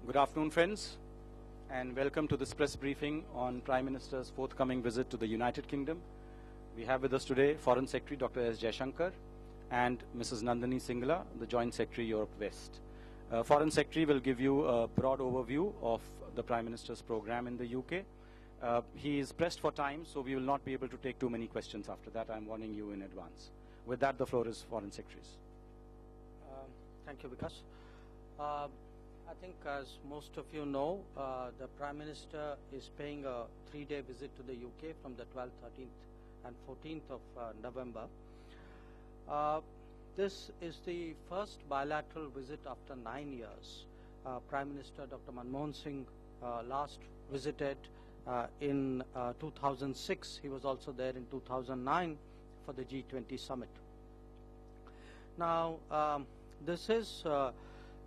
Good afternoon, friends, and welcome to this press briefing on Prime Minister's forthcoming visit to the United Kingdom. We have with us today Foreign Secretary Dr. S. Jaishankar and Mrs. Nandini Singla, the Joint Secretary Europe West. Foreign Secretary will give you a broad overview of the Prime Minister's program in the UK. He is pressed for time, so we will not be able to take too many questions after that. I'm warning you in advance. With that, the floor is Foreign Secretary's. Thank you, Vikas. I think, as most of you know, the Prime Minister is paying a 3-day visit to the UK from the 12th, 13th and 14th of November. This is the first bilateral visit after 9 years. Prime Minister Dr. Manmohan Singh last visited in 2006. He was also there in 2009 for the G20 summit. Now, this is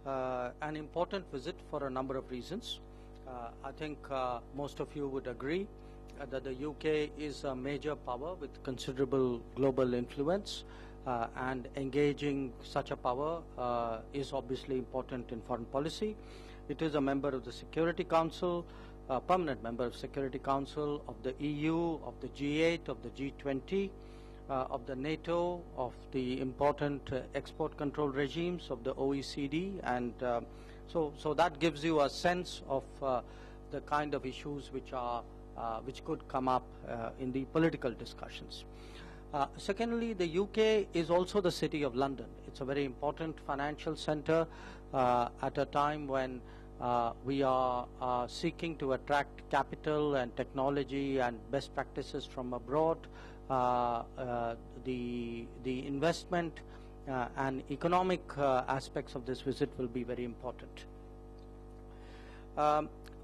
an important visit for a number of reasons. I think most of you would agree that the UK is a major power with considerable global influence, and engaging such a power is obviously important in foreign policy. It is a member of the Security Council, a permanent member of Security Council, of the EU, of the G8, of the G20, of the NATO, of the important export control regimes of the OECD, and so that gives you a sense of the kind of issues which could come up in the political discussions. Secondly, the UK is also the City of London. It's a very important financial center at a time when we are seeking to attract capital and technology and best practices from abroad. The investment and economic aspects of this visit will be very important.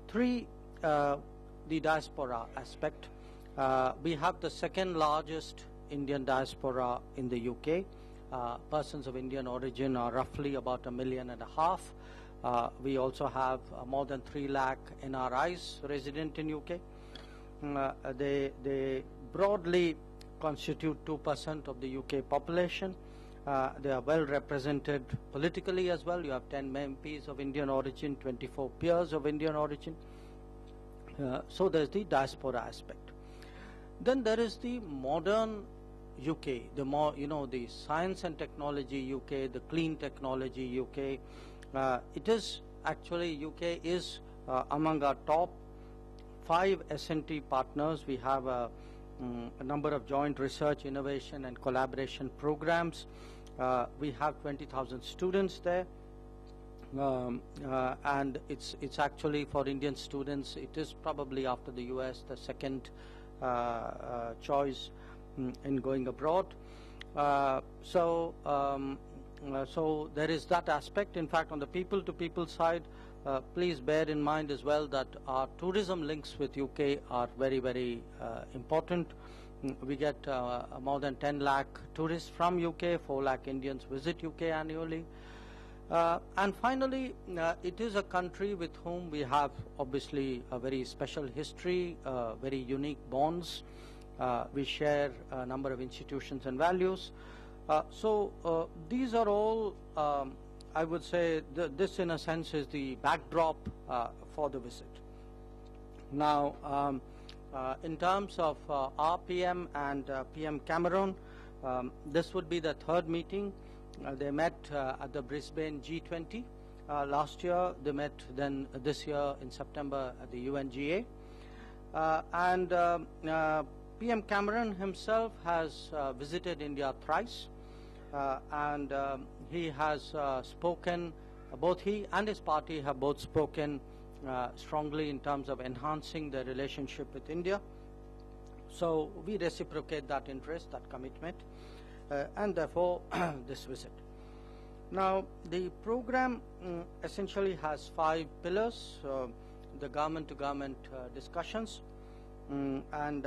Three, the diaspora aspect. We have the second largest Indian diaspora in the UK. Persons of Indian origin are roughly about 1.5 million. We also have more than 3 lakh NRIs resident in UK. They broadly constitute 2% of the UK population. They are well represented politically as well. You have 10 MPs of Indian origin, 24 peers of Indian origin. So there's the diaspora aspect. Then there is the modern UK, the science and technology UK, the clean technology UK. It is actually, UK is among our top 5 S&T partners. We have a number of joint research, innovation and collaboration programs. We have 20,000 students there, and it's actually, for Indian students, it is probably, after the US, the second choice in going abroad. So there is that aspect. In fact, on the people-to-people side, please bear in mind as well that our tourism links with UK are very, very important. We get more than 10 lakh tourists from UK, 4 lakh Indians visit UK annually. And finally, it is a country with whom we have obviously a very special history, very unique bonds. We share a number of institutions and values. So these are all, I would say, this in a sense is the backdrop for the visit. Now, in terms of our PM and PM Cameron, this would be the 3rd meeting. They met at the Brisbane G20 last year. They met then this year in September at the UNGA. And PM Cameron himself has visited India thrice. And he has spoken, both he and his party have both spoken strongly in terms of enhancing the relationship with India. So we reciprocate that interest, that commitment, and therefore this visit. Now, the program essentially has 5 pillars: the government-to-government discussions, and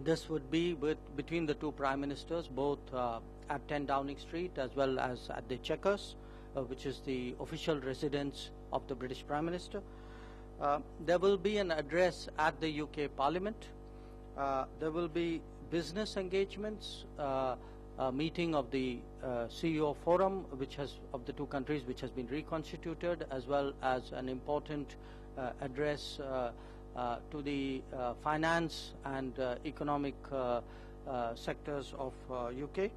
this would be between the 2 prime ministers, both at 10 Downing Street as well as at the Chequers, which is the official residence of the British Prime Minister. There will be an address at the UK Parliament. There will be business engagements meeting of the CEO forum, of the two countries, which has been reconstituted, as well as an important address to the finance and economic sectors of UK.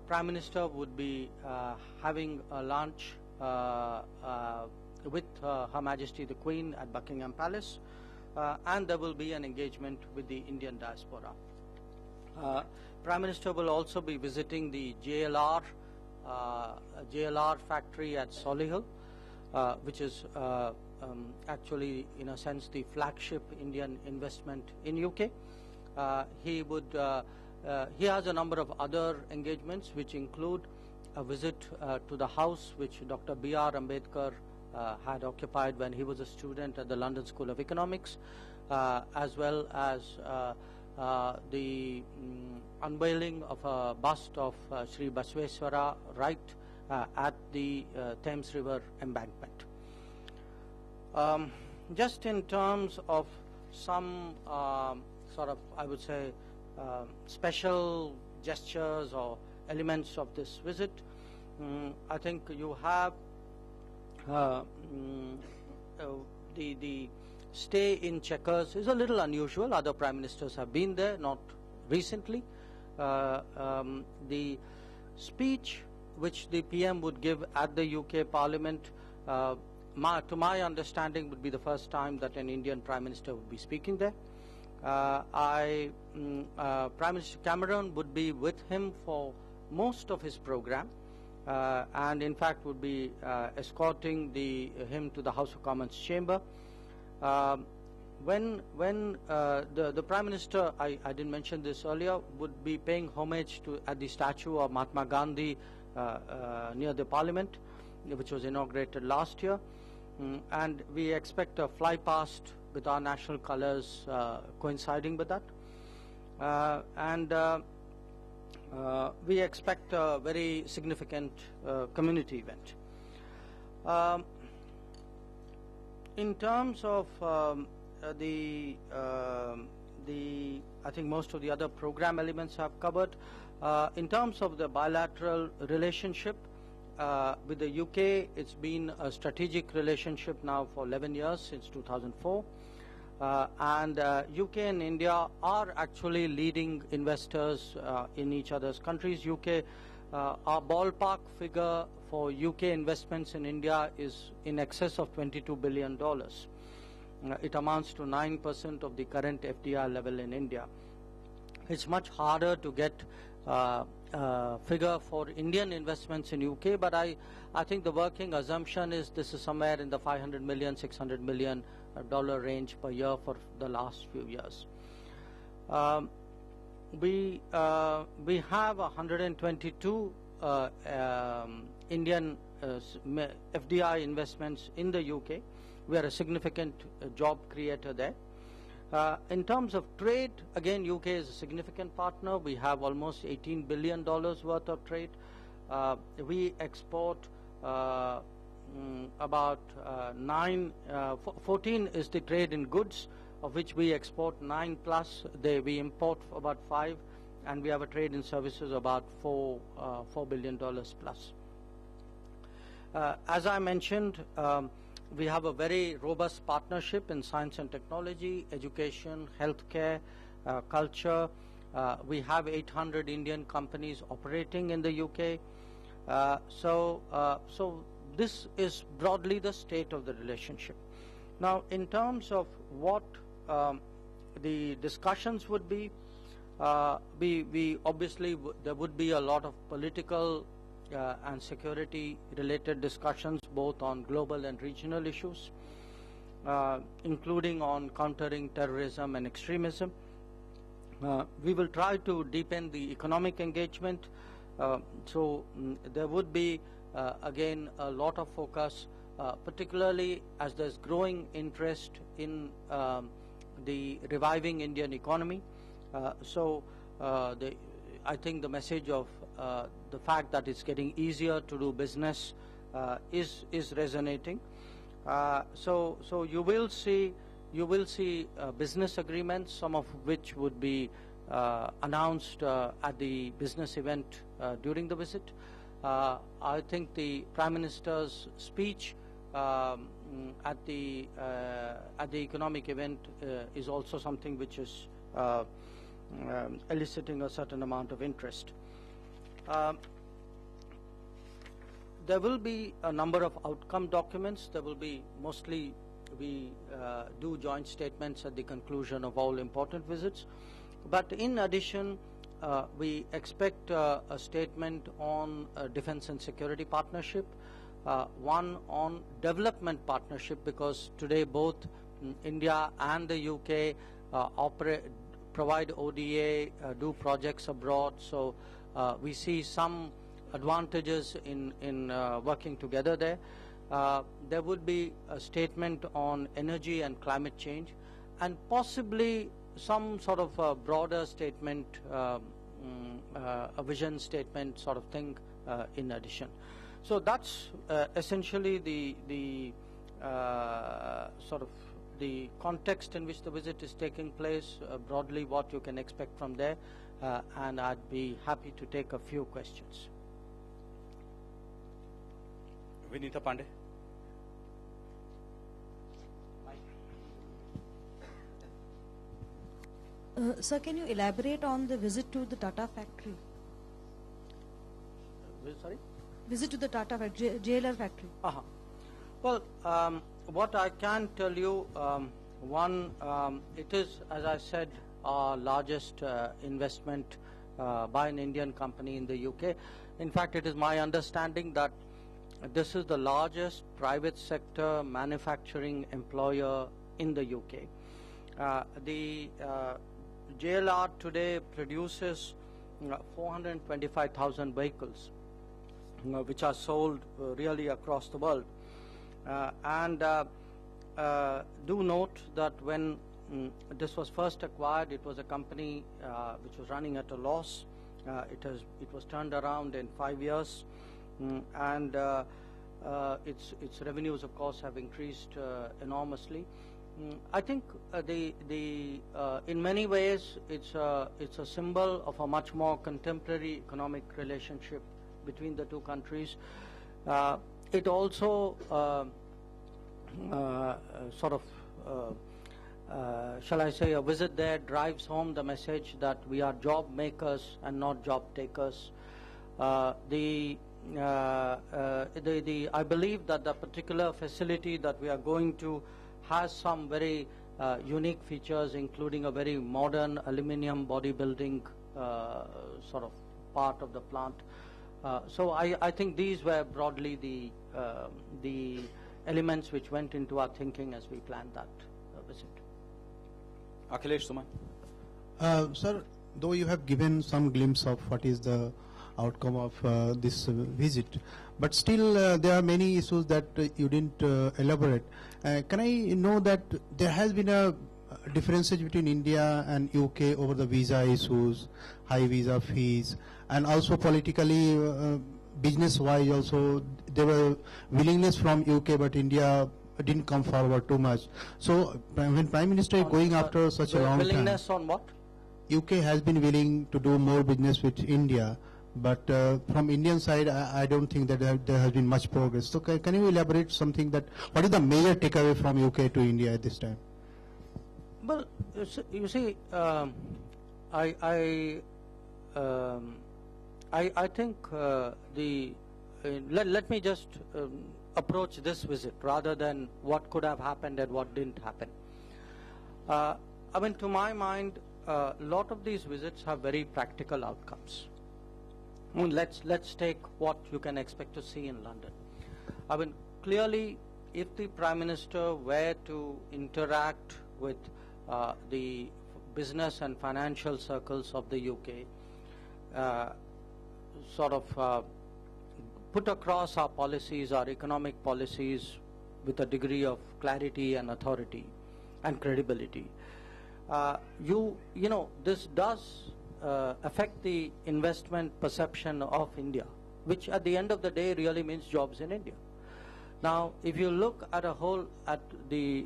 Prime Minister would be having a lunch with Her Majesty the Queen at Buckingham Palace, and there will be an engagement with the Indian diaspora. Prime Minister will also be visiting the JLR factory at Solihull, which is actually, in a sense, the flagship Indian investment in UK. He has a number of other engagements, which include a visit to the house which Dr. B.R. Ambedkar had occupied when he was a student at the London School of Economics, as well as the unveiling of a bust of Sri Basveswara right at the Thames River embankment. Just in terms of some sort of, I would say, special gestures or elements of this visit, I think you have the stay in Chequers is a little unusual. Other prime ministers have been there, not recently. The speech which the PM would give at the UK Parliament, to my understanding, would be the first time that an Indian Prime Minister would be speaking there. Prime Minister Cameron would be with him for most of his program, and in fact would be escorting him to the House of Commons chamber. When the Prime Minister, I didn't mention this earlier, would be paying homage at the statue of Mahatma Gandhi near the Parliament, which was inaugurated last year, and we expect a fly past with our national colors coinciding with that, and we expect a very significant community event. In terms of I think most of the other program elements have covered. In terms of the bilateral relationship with the UK, it's been a strategic relationship now for 11 years, since 2004. And UK and India are actually leading investors in each other's countries. Our ballpark figure for UK investments in India is in excess of $22 billion. It amounts to 9% of the current FDI level in India. It's much harder to get figure for Indian investments in UK, but I think the working assumption is this is somewhere in the $500 million, $600 million range per year for the last few years. We have 122 Indian FDI investments in the UK. We are a significant job creator there. In terms of trade, again, UK is a significant partner. We have almost $18 billion worth of trade. We export about 14 is the trade in goods, of which we export 9 plus. We import about 5, and we have a trade in services about $4 billion plus. As I mentioned, we have a very robust partnership in science and technology, education, healthcare, culture. We have 800 Indian companies operating in the UK. So this is broadly the state of the relationship. Now, in terms of what the discussions would be, we obviously there would be a lot of political and security-related discussions, both on global and regional issues, including on countering terrorism and extremism. We will try to deepen the economic engagement, so there would be, again, a lot of focus, particularly as there's growing interest in the reviving Indian economy. I think the message of the fact that it's getting easier to do business is resonating. So you will see business agreements, some of which would be announced at the business event during the visit. I think the Prime Minister's speech at the economic event is also something which is eliciting a certain amount of interest. There will be a number of outcome documents. There will be mostly, we do joint statements at the conclusion of all important visits. But in addition, we expect a statement on defense and security partnership, one on development partnership, because today both India and the UK provide ODA, do projects abroad. So we see some advantages in working together there. There would be a statement on energy and climate change, and possibly some sort of a broader statement, a vision statement sort of thing in addition. So that's essentially the sort of the context in which the visit is taking place, broadly what you can expect from there, and I'd be happy to take a few questions. Vinita Pandey. Sir, can you elaborate on the visit to the Tata factory? Sorry? Visit to the Tata factory, JLR factory. Well, what I can tell you, one, it is, as I said, our largest investment by an Indian company in the UK. In fact, it is my understanding that this is the largest private sector manufacturing employer in the UK. The JLR today produces 425,000 vehicles, which are sold really across the world. Do note that when this was first acquired, it was a company which was running at a loss. It was turned around in 5 years, and its revenues, of course, have increased enormously. I think in many ways it's a symbol of a much more contemporary economic relationship between the two countries. It also sort of shall I say, a visit there drives home the message that we are job makers and not job takers. I believe that the particular facility that we are going to has some very unique features, including a very modern aluminium bodybuilding sort of part of the plant. So I think these were broadly the elements which went into our thinking as we planned that visit. Akhilesh Suman. Sir, though you have given some glimpse of what is the outcome of this visit, but still there are many issues that you didn't elaborate. Can I know that there has been a difference between India and UK over the visa issues, high visa fees, and also politically, business-wise also, there were willingness from UK, but India didn't come forward too much. So when Prime Minister is going after such a long time, willingness on what? UK has been willing to do more business with India, but from Indian side, I don't think that there has been much progress. So can you elaborate something that, what is the major takeaway from UK to India at this time? Well, you see, I think let me just approach this visit rather than what could have happened and what didn't happen. I mean, to my mind, a lot of these visits have very practical outcomes. I mean, let's take what you can expect to see in London. I mean, clearly, if the Prime Minister were to interact with the business and financial circles of the UK, sort of put across our policies, our economic policies, with a degree of clarity and authority and credibility. You know, this does affect the investment perception of India, which at the end of the day really means jobs in India. Now, if you look at the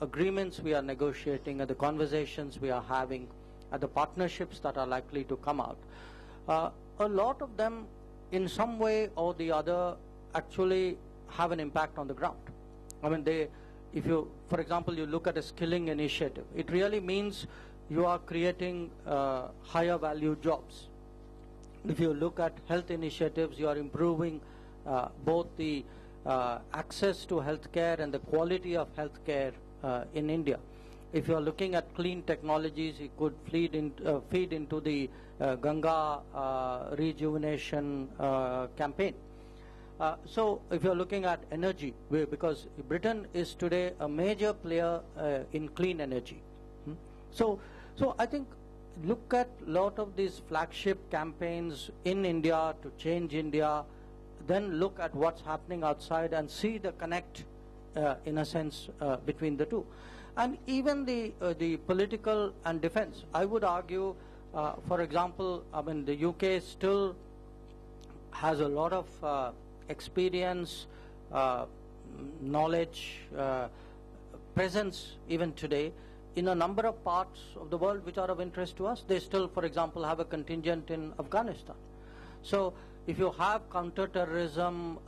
agreements we are negotiating and the conversations we are having at the partnerships that are likely to come out, a lot of them in some way or the other actually have an impact on the ground. I mean, if you, for example, you look at a skilling initiative, it really means you are creating higher value jobs. If you look at health initiatives, you are improving both the access to healthcare and the quality of healthcare in India. If you are looking at clean technologies, it could feed into the Ganga rejuvenation campaign. So if you're looking at energy, because Britain is today a major player in clean energy. So I think look at a lot of these flagship campaigns in India to change India, then look at what's happening outside and see the connect in a sense between the two. And even the political and defense, I would argue, for example, I mean, the UK still has a lot of experience, knowledge, presence even today in a number of parts of the world which are of interest to us. They still, for example, have a contingent in Afghanistan. So if you have counter-terrorism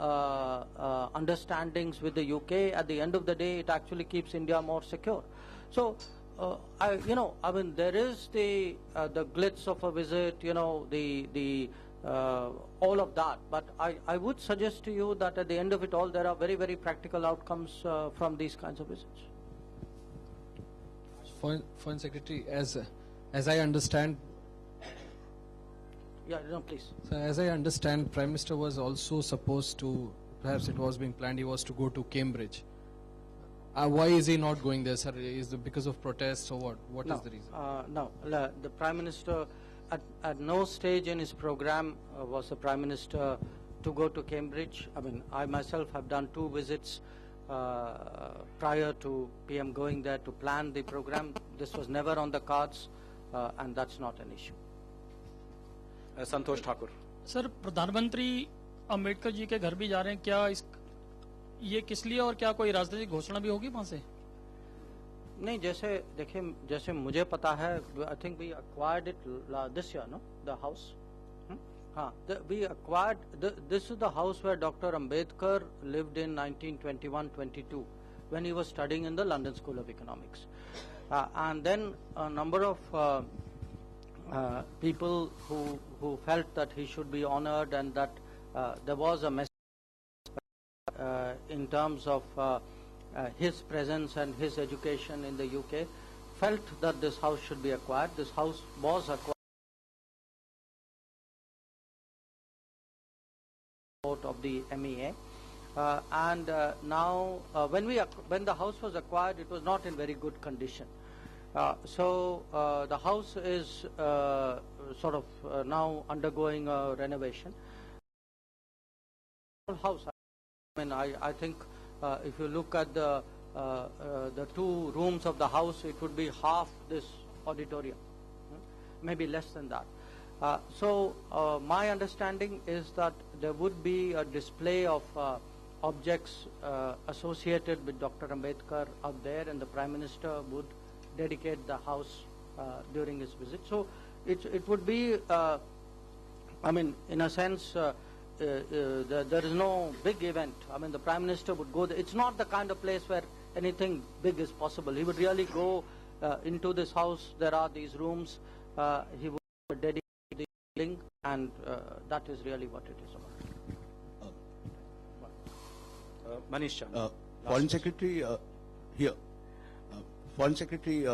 understandings with the UK, at the end of the day, it actually keeps India more secure. So, I mean, there is the glitz of a visit, all of that. But I would suggest to you that at the end of it all, there are very, very practical outcomes from these kinds of visits. Foreign Secretary, as I understand. Yeah, no, please. So as I understand, Prime Minister was also supposed to, perhaps it was being planned, he was to go to Cambridge. Why is he not going there, sir? Is it because of protests or what? What is the reason? No, the Prime Minister at no stage in his program was the Prime Minister to go to Cambridge. I mean, I myself have done 2 visits prior to PM going there to plan the program. This was never on the cards, and that's not an issue. Santosh Thakur. Sir, प्रधानमंत्री अंबेडकर जी के घर भी जा रहे हैं, क्या ये किस लिए और क्या कोई राजनीतिक घोषणा भी होगी वहां से? नहीं, जैसे देखिए, जैसे मुझे पता है, I think we acquired it this year, no? The house. We acquired, this is the house where Dr. Ambedkar lived in 1921-22 when he was studying in the London School of Economics. And then a number of people who felt that he should be honored and that there was a message in terms of his presence and his education in the UK, felt that this house should be acquired. This house was acquired of the MEA, and now when the house was acquired, it was not in very good condition. So the house is sort of now undergoing a renovation. House, I mean, I think if you look at the 2 rooms of the house, it would be half this auditorium, maybe less than that. So my understanding is that there would be a display of objects associated with Dr. Ambedkar out there, and the Prime Minister would dedicate the house during his visit. So it would be, I mean, in a sense, there is no big event. I mean, the Prime Minister would go there. It's not the kind of place where anything big is possible. He would really go into this house. There are these rooms. He would dedicate the building, and that is really what it is about. Manish Chandra. Foreign Secretary, here. Foreign Secretary,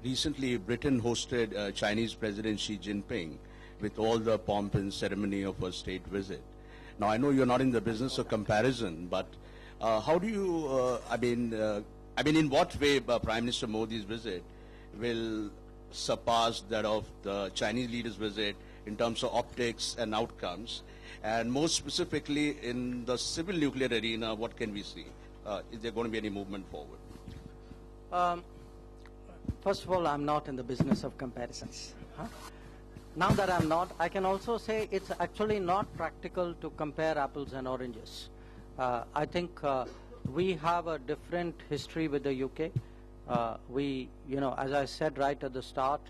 recently Britain hosted Chinese President Xi Jinping with all the pomp and ceremony of a state visit. Now, I know you're not in the business of comparison, but how do you, I mean, in what way Prime Minister Modi's visit will surpass that of the Chinese leader's visit in terms of optics and outcomes? And more specifically, in the civil nuclear arena, what can we see? Is there going to be any movement forward? First of all, I'm not in the business of comparisons. Now that I'm not, I can also say it's actually not practical to compare apples and oranges. I think we have a different history with the UK. We, as I said right at the start,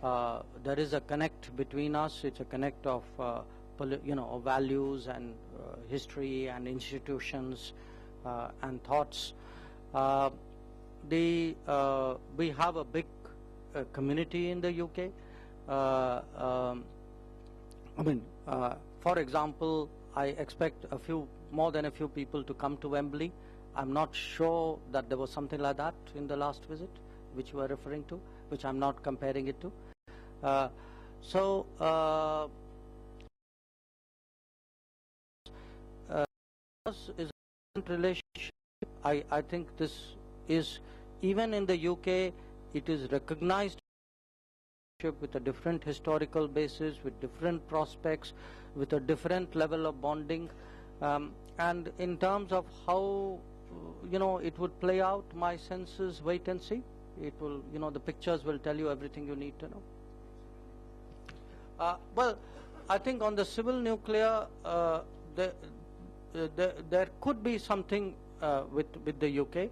there is a connect between us. It's a connect of of values and history and institutions and thoughts. We have a big community in the UK. For example, I expect more than a few people to come to Wembley. I'm not sure that there was something like that in the last visit, which you are referring to, which I'm not comparing it to. Is a relationship. I think this is, even in the UK, it is recognized with a different historical basis, with different prospects, with a different level of bonding, and in terms of how it would play out, my sense is wait and see. It will, the pictures will tell you everything you need to know. Well, I think on the civil nuclear, there could be something with the UK,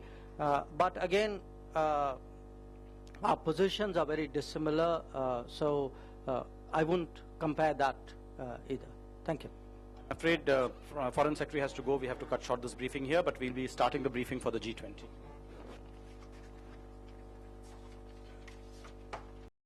but again, our positions are very dissimilar, so I wouldn't compare that either. Thank you. I'm afraid Foreign Secretary has to go. We have to cut short this briefing here, but we'll be starting the briefing for the G20.